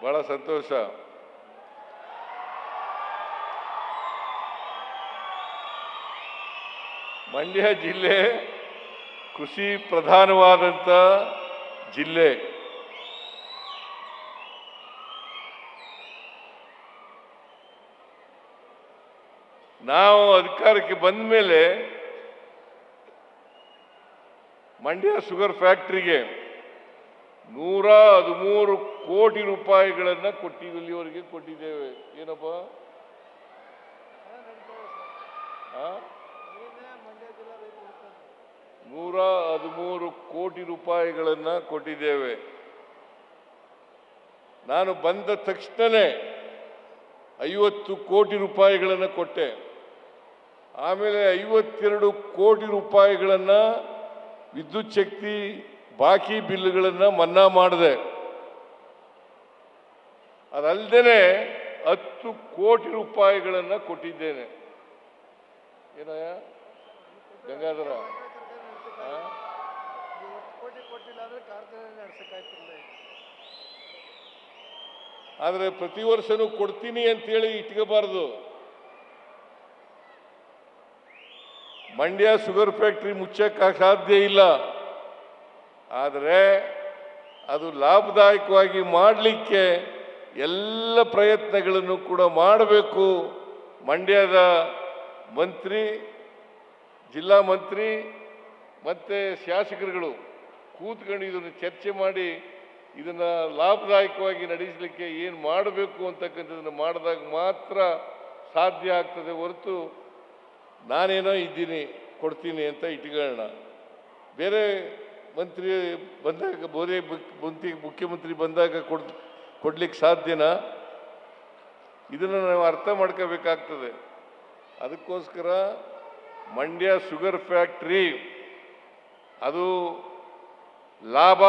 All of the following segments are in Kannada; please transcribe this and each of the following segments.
ಬಹಳ ಸಂತೋಷ. ಮಂಡ್ಯ ಜಿಲ್ಲೆ ಕೃಷಿ ಪ್ರಧಾನವಾದಂಥ ಜಿಲ್ಲೆ. ನಾವು ಅಧಿಕಾರಕ್ಕೆ ಬಂದ ಮೇಲೆ ಮಂಡ್ಯ ಶುಗರ್ ಫ್ಯಾಕ್ಟರಿಗೆ 113 ಕೋಟಿ ರೂಪಾಯಿಗಳನ್ನು ಇಲ್ಲಿವರೆಗೆ ಕೊಟ್ಟಿದ್ದೇವೆ. ಏನಪ್ಪ 113 ಕೋಟಿ ರೂಪಾಯಿಗಳನ್ನು ಕೊಟ್ಟಿದ್ದೇವೆ. ನಾನು ಬಂದ ತಕ್ಷಣವೇ 50 ಕೋಟಿ ರೂಪಾಯಿಗಳನ್ನು ಕೊಟ್ಟೆ. ಆಮೇಲೆ 52 ಕೋಟಿ ರೂಪಾಯಿಗಳನ್ನು ವಿದ್ಯುತ್ ಶಕ್ತಿ ಬಾಕಿ ಬಿಲ್ಗಳನ್ನು ಮನ್ನಾ ಮಾಡಿದೆ. ಅದಲ್ಲದೆ 10 ಕೋಟಿ ರೂಪಾಯಿಗಳನ್ನು ಕೊಟ್ಟಿದ್ದೇನೆ. ಏನಯ್ಯ ಗಂಗಾಧರ? ಆದರೆ ಪ್ರತಿ ವರ್ಷನೂ ಕೊಡ್ತೀನಿ ಅಂತೇಳಿ ಇಟ್ಕೋಬಾರ್ದು. ಮಂಡ್ಯ ಶುಗರ್ ಫ್ಯಾಕ್ಟರಿ ಮುಚ್ಚಕ್ಕೆ ಸಾಧ್ಯ ಇಲ್ಲ. ಆದರೆ ಅದು ಲಾಭದಾಯಕವಾಗಿ ಮಾಡಲಿಕ್ಕೆ ಎಲ್ಲ ಪ್ರಯತ್ನಗಳನ್ನು ಕೂಡ ಮಾಡಬೇಕು. ಮಂಡ್ಯದ ಮಂತ್ರಿ, ಜಿಲ್ಲಾ ಮಂತ್ರಿ ಮತ್ತು ಶಾಸಕರುಗಳು ಕೂತ್ಕೊಂಡು ಇದನ್ನು ಚರ್ಚೆ ಮಾಡಿ ಇದನ್ನು ಲಾಭದಾಯಕವಾಗಿ ನಡೆಸಲಿಕ್ಕೆ ಏನು ಮಾಡಬೇಕು ಅಂತಕ್ಕಂಥದ್ದನ್ನು ಮಾಡಿದಾಗ ಮಾತ್ರ ಸಾಧ್ಯ ಆಗ್ತದೆ. ಹೊರತು ನಾನೇನೋ ಇದ್ದೀನಿ ಕೊಡ್ತೀನಿ ಅಂತ ಇಟ್ಕೊಳ್ಳೋಣ. ಬೇರೆ ಮಂತ್ರಿ ಬಂದಾಗ, ಬೇರೆ ಮುಖ್ಯಮಂತ್ರಿ ಬಂದಾಗ ಕೊಡ್ಲಿಕ್ಕೆ ಸಾಧ್ಯನಾ? ಇದನ್ನು ನಾವು ಅರ್ಥ ಮಾಡ್ಕೋಬೇಕಾಗ್ತದೆ. ಅದಕ್ಕೋಸ್ಕರ ಮಂಡ್ಯ ಶುಗರ್ ಫ್ಯಾಕ್ಟ್ರಿ ಅದು ಲಾಭ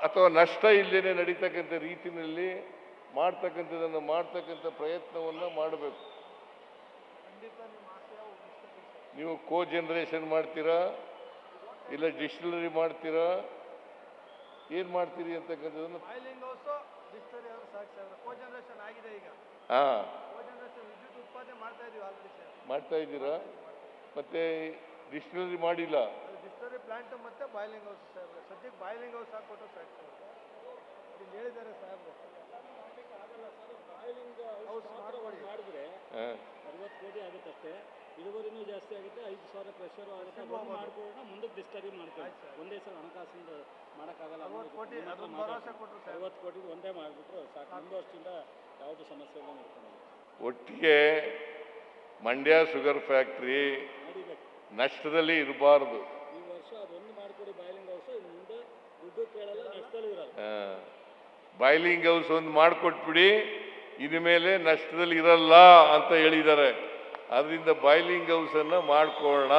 ಅಥವಾ ನಷ್ಟ ಇಲ್ಲದೇ ನಡೀತಕ್ಕಂಥ ರೀತಿಯಲ್ಲಿ ಮಾಡ್ತಕ್ಕಂಥ ಪ್ರಯತ್ನವನ್ನು ಮಾಡಬೇಕು. ನೀವು ಕೋ ಜನರೇಷನ್ ಮಾಡ್ತೀರಾ, ಇಲ್ಲ ಡಿಸ್ಟಿಲರಿ ಮಾಡ್ತೀರಾ, ಏನು ಮಾಡ್ತೀರಿ ಅಂತಕ್ಕಂಥದ್ದನ್ನು ಮಾಡ್ತಾ ಇದ್ದೀರಾ. ಮತ್ತೆ ಡಿಸ್ಟಿಲರಿ ಮಾಡಿಲ್ಲ. ಡಿಸ್ಟಿಲರಿ ಪ್ಲಾಂಟ್ ಮತ್ತೆ ಬಾಯ್ಲಿಂಗ್ ಹೌಸ್ ಸರ್. ಸದ್ಯಕ್ಕೆ ಬಾಯ್ಲಿಂಗ್ ಹೌಸ್ ಹಾಕೊಟ್ಟು ಸರ್ ಹೇಳಿದ್ದಾರೆ ಸಾಹೇಬ್ರು. ಬಾಯ್ಲಿಂಗ್ ಹೌಸ್ ಮಾಡಿದ್ರೆ 60 ಕೋಟಿ ಆಗುತ್ತಷ್ಟೇ. ಇಳುವರಿನೂ ಜಾಸ್ತಿ ಆಗುತ್ತೆ, 5,000 ಪ್ರೆಷರು ಆಗುತ್ತೆ. ಮಾಡ್ಕೊಂಡು ಮುಂದಕ್ಕೆ ಡಿಸ್ಟರಿ ಮಾಡ್ತೀವಿ. ಒಂದೇ ಸಲ ಹಣಕಾಸಿಂದ ಮಾಡೋಕ್ಕಾಗಲ್ಲ. 60 ಕೋಟಿ ಒಂದೇ ಮಾಡಿಬಿಟ್ರು ಸಾಕು. ಮುಂದೆ ವರ್ಷದಿಂದ ಯಾವುದು ಸಮಸ್ಯೆ ಇಲ್ಲ ನೋಡ್ಕೊಂಡು ಒಟ್ಟಿಗೆ ಮಂಡ್ಯ ಶುಗರ್ ಫ್ಯಾಕ್ಟ್ರಿ ನಷ್ಟದಲ್ಲಿ ಇರಬಾರ್ದು. ಈ ವರ್ಷ ಅದೊಂದು ಮಾಡಿಕೊಡಿ ಬಾಯ್ಲಿಂಗ್ ಹೌಸ್. ಮುಂದೆ ದುಡ್ಡು ಕೇಳಲ್ಲ, ನಷ್ಟದಲ್ಲಿ ಇರಲ್ಲ. ಬಾಯ್ಲಿಂಗ್ ಹೌಸ್ ಒಂದು ಮಾಡಿಕೊಟ್ಬಿಡಿ, ಇನ್ಮೇಲೆ ನಷ್ಟದಲ್ಲಿ ಇರಲ್ಲ ಅಂತ ಹೇಳಿದ್ದಾರೆ. ಅದರಿಂದ ಬಾಯ್ಲಿಂಗ್ ಹೌಸನ್ನು ಮಾಡ್ಕೊಳ್ಳೋಣ.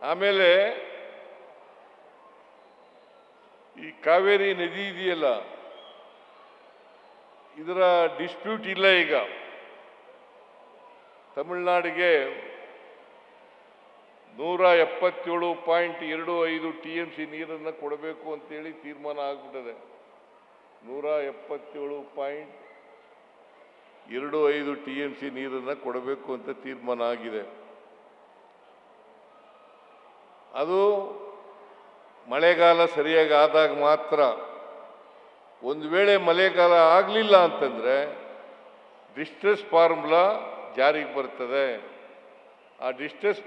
ಆಮೇಲೆ ಈ ಕಾವೇರಿ ನದಿ ಇದೆಯಲ್ಲ, ಇದರ ಡಿಸ್ಪ್ಯೂಟ್ ಇಲ್ಲ. ಈಗ ತಮಿಳುನಾಡಿಗೆ 177.25 TMC ನೀರನ್ನು ಕೊಡಬೇಕು ಅಂತೇಳಿ ತೀರ್ಮಾನ ಆಗ್ಬಿಟ್ಟಿದೆ. 177.25 TMC ನೀರನ್ನು ಕೊಡಬೇಕು ಅಂತ ತೀರ್ಮಾನ ಆಗಿದೆ. ಅದು ಮಳೆಗಾಲ ಸರಿಯಾಗಿ ಆದಾಗ ಮಾತ್ರ. ಒಂದು ವೇಳೆ ಮಳೆಗಾಲ ಆಗಲಿಲ್ಲ ಅಂತಂದರೆ ಡಿಸ್ಟ್ರೆಸ್ ಫಾರ್ಮುಲಾ ಜಾರಿಗೆ ಬರ್ತದೆ. ಆ ಡಿಸ್ಟ್ರೆಸ್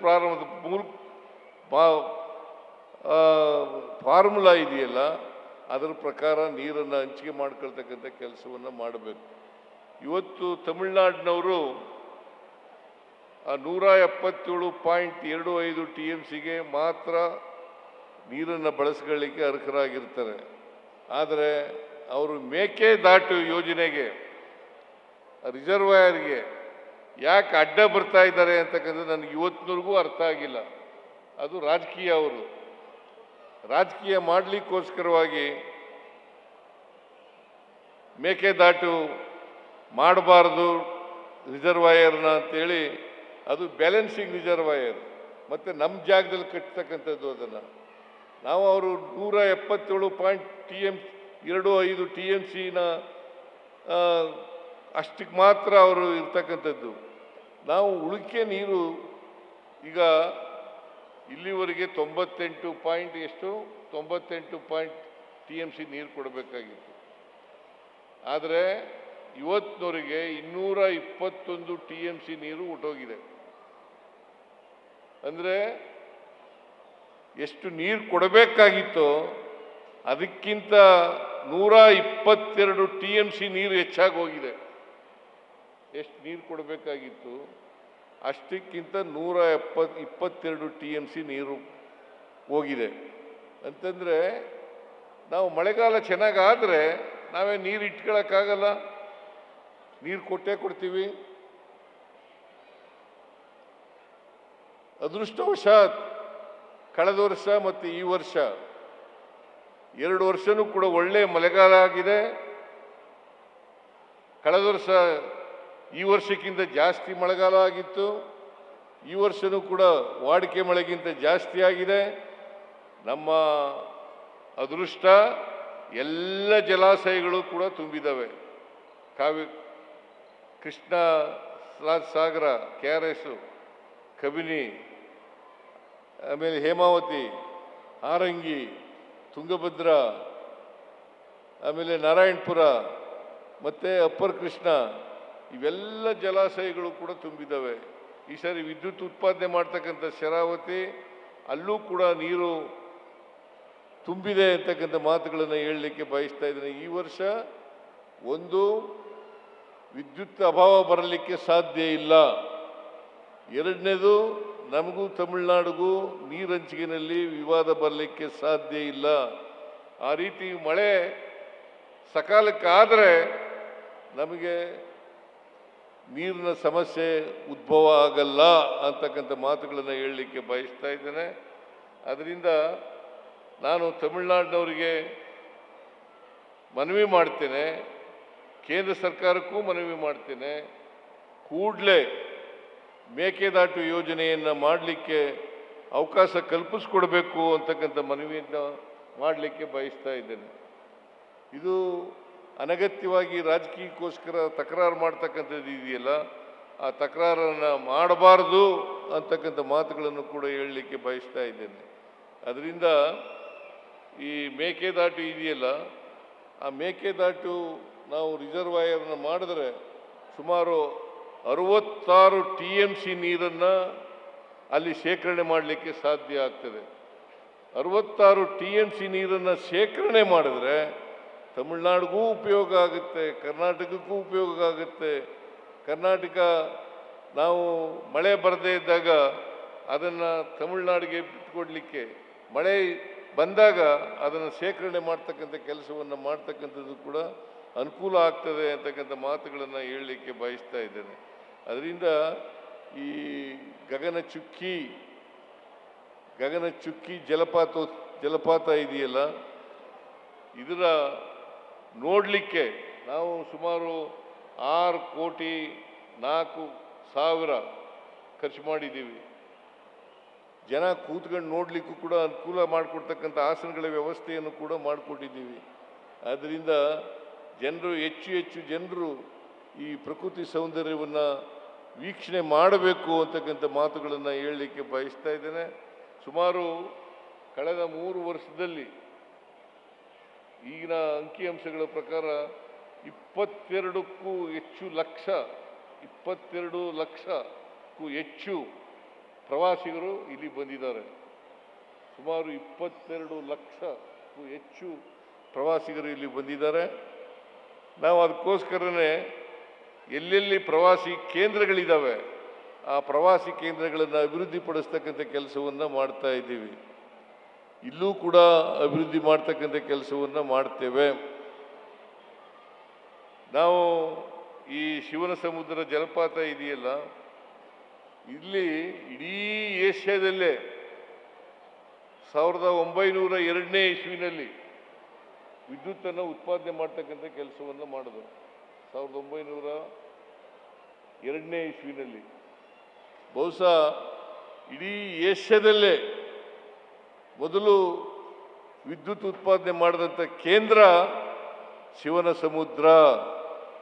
ಫಾರ್ಮುಲಾ ಇದೆಯಲ್ಲ, ಅದರ ಪ್ರಕಾರ ನೀರನ್ನು ಹಂಚಿಕೆ ಮಾಡ್ಕೊಳ್ತಕ್ಕಂಥ ಕೆಲಸವನ್ನು ಮಾಡಬೇಕು. ಇವತ್ತು ತಮಿಳುನಾಡಿನವರು ಆ 177.25 TMCಗೆ ಮಾತ್ರ ನೀರನ್ನು ಬಳಸ್ಕೊಳ್ಳಿಕ್ಕೆ ಅರ್ಹರಾಗಿರ್ತಾರೆ. ಆದರೆ ಅವರು ಮೇಕೆದಾಟು ಯೋಜನೆಗೆ, ರಿಸರ್ವಾಯರ್ಗೆ ಯಾಕೆ ಅಡ್ಡ ಬರ್ತಾ ಇದ್ದಾರೆ ಅಂತಕ್ಕಂಥದ್ದು ನನಗೆ ಇವತ್ತಿನವರೆಗೂ ಅರ್ಥ ಆಗಿಲ್ಲ. ಅದು ರಾಜಕೀಯ. ಅವರು ರಾಜಕೀಯ ಮಾಡಲಿಕ್ಕೋಸ್ಕರವಾಗಿ ಮೇಕೆದಾಟು ಮಾಡಬಾರ್ದು ರಿಸರ್ವಾಯರ್ನ ಅಂತೇಳಿ, ಅದು ಬ್ಯಾಲೆನ್ಸಿಂಗ್ ರಿಸರ್ವಾಯರ್. ಮತ್ತು ನಮ್ಮ ಜಾಗದಲ್ಲಿ ಕಟ್ತಕ್ಕಂಥದ್ದು ಅದನ್ನು. ನಾವು ಅವರು 177.25 TMCನ ಅಷ್ಟಕ್ಕೆ ಮಾತ್ರ ಅವರು ಇರ್ತಕ್ಕಂಥದ್ದು. ನಾವು ಉಳಿಕೆ ನೀರು ಈಗ ಇಲ್ಲಿವರೆಗೆ 98 TMC ನೀರು ಕೊಡಬೇಕಾಗಿತ್ತು. ಆದರೆ ಇವತ್ತಿನವರೆಗೆ 221 TMC ನೀರು ಹೊಟ್ಟೋಗಿದೆ. ಅಂದರೆ ಎಷ್ಟು ನೀರು ಕೊಡಬೇಕಾಗಿತ್ತೋ ಅದಕ್ಕಿಂತ 122 TMC ನೀರು ಹೆಚ್ಚಾಗಿ ಹೋಗಿದೆ. ಎಷ್ಟು ನೀರು ಕೊಡಬೇಕಾಗಿತ್ತು ಅಷ್ಟಕ್ಕಿಂತ 122 TMC ನೀರು ಹೋಗಿದೆ. ಅಂತಂದರೆ ನಾವು ಮಳೆಗಾಲ ಚೆನ್ನಾಗಾದರೆ ನಾವೇ ನೀರು ಇಟ್ಕೊಳ್ಳೋಕ್ಕಾಗಲ್ಲ, ನೀರು ಕೊಟ್ಟೇ ಕೊಡ್ತೀವಿ. ಅದೃಷ್ಟವಶಾತ್ ಕಳೆದ ವರ್ಷ ಮತ್ತು ಈ ವರ್ಷ 2 ವರ್ಷನೂ ಕೂಡ ಒಳ್ಳೆಯ ಮಳೆಗಾಲ ಆಗಿದೆ. ಕಳೆದ ವರ್ಷ ಈ ವರ್ಷಕ್ಕಿಂತ ಜಾಸ್ತಿ ಮಳೆಗಾಲ ಆಗಿತ್ತು. ಈ ವರ್ಷನೂ ಕೂಡ ವಾಡಿಕೆ ಮಳೆಗಿಂತ ಜಾಸ್ತಿ ಆಗಿದೆ. ನಮ್ಮ ಅದೃಷ್ಟ ಎಲ್ಲ ಜಲಾಶಯಗಳು ಕೂಡ ತುಂಬಿದ್ದಾವೆ. ಕೃಷ್ಣ ಸಾಗರ, KRS, ಕಬಿನಿ, ಆಮೇಲೆ ಹೇಮಾವತಿ, ಹಾರಂಗಿ, ತುಂಗಭದ್ರಾ, ಆಮೇಲೆ ನಾರಾಯಣಪುರ ಮತ್ತು ಅಪ್ಪರ್ ಕೃಷ್ಣ, ಇವೆಲ್ಲ ಜಲಾಶಯಗಳು ಕೂಡ ತುಂಬಿದ್ದಾವೆ. ಈ ಸಾರಿ ವಿದ್ಯುತ್ ಉತ್ಪಾದನೆ ಮಾಡ್ತಕ್ಕಂಥ ಶರಾವತಿ ಅಲ್ಲೂ ಕೂಡ ನೀರು ತುಂಬಿದೆ ಅಂತಕ್ಕಂಥ ಮಾತುಗಳನ್ನು ಹೇಳಲಿಕ್ಕೆ ಬಯಸ್ತಾ ಇದ್ದೇನೆ. ಈ ವರ್ಷ ಒಂದು ವಿದ್ಯುತ್ ಅಭಾವ ಬರಲಿಕ್ಕೆ ಸಾಧ್ಯ ಇಲ್ಲ. ಎರಡನೇದು, ನಮಗೂ ತಮಿಳುನಾಡಿಗೂ ನೀರು ಹಂಚಿಕೆಯಲ್ಲಿ ವಿವಾದ ಬರಲಿಕ್ಕೆ ಸಾಧ್ಯ ಇಲ್ಲ. ಆ ರೀತಿ ಮಳೆ ಸಕಾಲಕ್ಕಾದರೆ ನಮಗೆ ನೀರಿನ ಸಮಸ್ಯೆ ಉದ್ಭವ ಆಗಲ್ಲ ಅಂತಕ್ಕಂಥ ಮಾತುಗಳನ್ನು ಹೇಳಲಿಕ್ಕೆ ಬಯಸ್ತಾ ಇದ್ದೇನೆ. ಅದರಿಂದ ನಾನು ತಮಿಳುನಾಡಿನವರಿಗೆ ಮನವಿ ಮಾಡ್ತೇನೆ, ಕೇಂದ್ರ ಸರ್ಕಾರಕ್ಕೂ ಮನವಿ ಮಾಡ್ತೇನೆ, ಕೂಡಲೇ ಮೇಕೆದಾಟು ಯೋಜನೆಯನ್ನು ಮಾಡಲಿಕ್ಕೆ ಅವಕಾಶ ಕಲ್ಪಿಸ್ಕೊಡ್ಬೇಕು ಅಂತಕ್ಕಂಥ ಮನವಿಯನ್ನು ಮಾಡಲಿಕ್ಕೆ ಬಯಸ್ತಾ ಇದ್ದೇನೆ. ಇದು ಅನಗತ್ಯವಾಗಿ ರಾಜಕೀಯಕ್ಕೋಸ್ಕರ ತಕರಾರು ಮಾಡ್ತಕ್ಕಂಥದ್ದು ಇದೆಯಲ್ಲ, ಆ ತಕರಾರನ್ನು ಮಾಡಬಾರ್ದು ಅಂತಕ್ಕಂಥ ಮಾತುಗಳನ್ನು ಕೂಡ ಹೇಳಲಿಕ್ಕೆ ಬಯಸ್ತಾ ಇದ್ದೇನೆ. ಅದರಿಂದ ಈ ಮೇಕೆದಾಟು ಇದೆಯಲ್ಲ, ಆ ಮೇಕೆದಾಟು ನಾವು ರಿಸರ್ವಾಯರ್ನ ಮಾಡಿದ್ರೆ ಸುಮಾರು 66 TMC ನೀರನ್ನು ಅಲ್ಲಿ ಶೇಖರಣೆ ಮಾಡಲಿಕ್ಕೆ ಸಾಧ್ಯ ಆಗ್ತದೆ. 66 TMC ನೀರನ್ನು ಶೇಖರಣೆ ಮಾಡಿದ್ರೆ ತಮಿಳುನಾಡಿಗೂ ಉಪಯೋಗ ಆಗುತ್ತೆ, ಕರ್ನಾಟಕಕ್ಕೂ ಉಪಯೋಗ ಆಗುತ್ತೆ. ಕರ್ನಾಟಕ ನಾವು ಮಳೆ ಬರದೇ ಇದ್ದಾಗ ಅದನ್ನು ತಮಿಳುನಾಡಿಗೆ ಬಿಟ್ಟುಕೊಡ್ಲಿಕ್ಕೆ, ಮಳೆ ಬಂದಾಗ ಅದನ್ನು ಶೇಖರಣೆ ಮಾಡ್ತಕ್ಕಂಥ ಕೆಲಸವನ್ನು ಮಾಡ್ತಕ್ಕಂಥದ್ದು ಕೂಡ ಅನುಕೂಲ ಆಗ್ತದೆ ಅಂತಕ್ಕಂಥ ಮಾತುಗಳನ್ನು ಹೇಳಲಿಕ್ಕೆ ಬಯಸ್ತಾ ಇದ್ದೇನೆ. ಅದರಿಂದ ಈ ಗಗನಚುಕ್ಕಿ ಜಲಪಾತ ಇದೆಯಲ್ಲ, ಇದರ ನೋಡಲಿಕ್ಕೆ ನಾವು ಸುಮಾರು 6,04,00,000 ಖರ್ಚು ಮಾಡಿದ್ದೀವಿ. ಜನ ಕೂತ್ಕೊಂಡು ನೋಡಲಿಕ್ಕೂ ಕೂಡ ಅನುಕೂಲ ಮಾಡಿಕೊಡ್ತಕ್ಕಂಥ ಆಸನಗಳ ವ್ಯವಸ್ಥೆಯನ್ನು ಕೂಡ ಮಾಡಿಕೊಟ್ಟಿದ್ದೀವಿ. ಆದ್ದರಿಂದ ಹೆಚ್ಚು ಜನರು ಈ ಪ್ರಕೃತಿ ಸೌಂದರ್ಯವನ್ನು ವೀಕ್ಷಣೆ ಮಾಡಬೇಕು ಅಂತಕ್ಕಂಥ ಮಾತುಗಳನ್ನು ಹೇಳಲಿಕ್ಕೆ ಬಯಸ್ತಾ ಇದ್ದೇನೆ. ಸುಮಾರು ಕಳೆದ 3 ವರ್ಷದಲ್ಲಿ ಈಗಿನ ಅಂಕಿಅಂಶಗಳ ಪ್ರಕಾರ 22 ಲಕ್ಷಕ್ಕೂ ಹೆಚ್ಚು ಪ್ರವಾಸಿಗರು ಇಲ್ಲಿ ಬಂದಿದ್ದಾರೆ. ಸುಮಾರು 22 ಲಕ್ಷಕ್ಕೂ ಹೆಚ್ಚು ಪ್ರವಾಸಿಗರು ಇಲ್ಲಿ ಬಂದಿದ್ದಾರೆ. ನಾವು ಅದಕ್ಕೋಸ್ಕರನೇ ಎಲ್ಲೆಲ್ಲಿ ಪ್ರವಾಸಿ ಕೇಂದ್ರಗಳಿದ್ದಾವೆ ಆ ಪ್ರವಾಸಿ ಕೇಂದ್ರಗಳನ್ನು ಅಭಿವೃದ್ಧಿಪಡಿಸ್ತಕ್ಕಂಥ ಕೆಲಸವನ್ನು ಮಾಡ್ತಾ ಇದ್ದೀವಿ. ಇಲ್ಲೂ ಕೂಡ ಅಭಿವೃದ್ಧಿ ಮಾಡ್ತಕ್ಕಂಥ ಕೆಲಸವನ್ನು ಮಾಡ್ತೇವೆ. ನಾವು ಈ ಶಿವನ ಸಮುದ್ರ ಜಲಪಾತ ಇದೆಯಲ್ಲ, ಇಲ್ಲಿ ಇಡೀ ಏಷ್ಯಾದಲ್ಲೇ 1902ನೇ ಇಸ್ವಿನಲ್ಲಿ ವಿದ್ಯುತ್ತನ್ನು ಉತ್ಪಾದನೆ ಮಾಡ್ತಕ್ಕಂಥ ಕೆಲಸವನ್ನು ಮಾಡಿದ್ರು. 1902ನೇ ಇಸ್ವಿನಲ್ಲಿ ಬಹುಶಃ ಇಡೀ ಏಷ್ಯಾದಲ್ಲೇ ಮೊದಲು ವಿದ್ಯುತ್ ಉತ್ಪಾದನೆ ಮಾಡಿದಂಥ ಕೇಂದ್ರ ಶಿವನ ಸಮುದ್ರ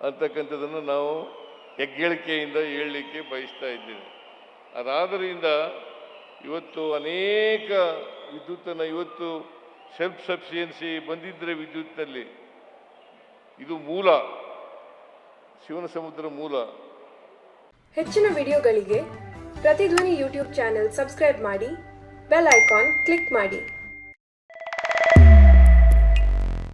ಅಂತಕ್ಕಂಥದ್ದನ್ನು ನಾವು ಹೆಗ್ಗಳಿಕೆಯಿಂದ ಹೇಳಲಿಕ್ಕೆ ಬಯಸ್ತಾ ಇದ್ದೇನೆ. ಅದಾದ್ದರಿಂದ ಇವತ್ತು ಅನೇಕ ವಿದ್ಯುತ್ತನ್ನು ಇವತ್ತು ಸೆಲ್ಫ್ ಸಫಿಷಿಯನ್ಸಿ ಬಂದಿದ್ದರೆ ವಿದ್ಯುತ್ನಲ್ಲಿ ಇದು ಮೂಲ, ಶಿವನ ಸಮುದ್ರ ಮೂಲ. ಹೆಚ್ಚಿನ ವಿಡಿಯೋಗಳಿಗೆ ಪ್ರತಿಧ್ವನಿ ಯೂಟ್ಯೂಬ್ ಚಾನೆಲ್ ಸಬ್ಸ್ಕ್ರೈಬ್ ಮಾಡಿ, ಬೆಲ್ ಐಕಾನ್ ಕ್ಲಿಕ್ ಮಾಡಿ.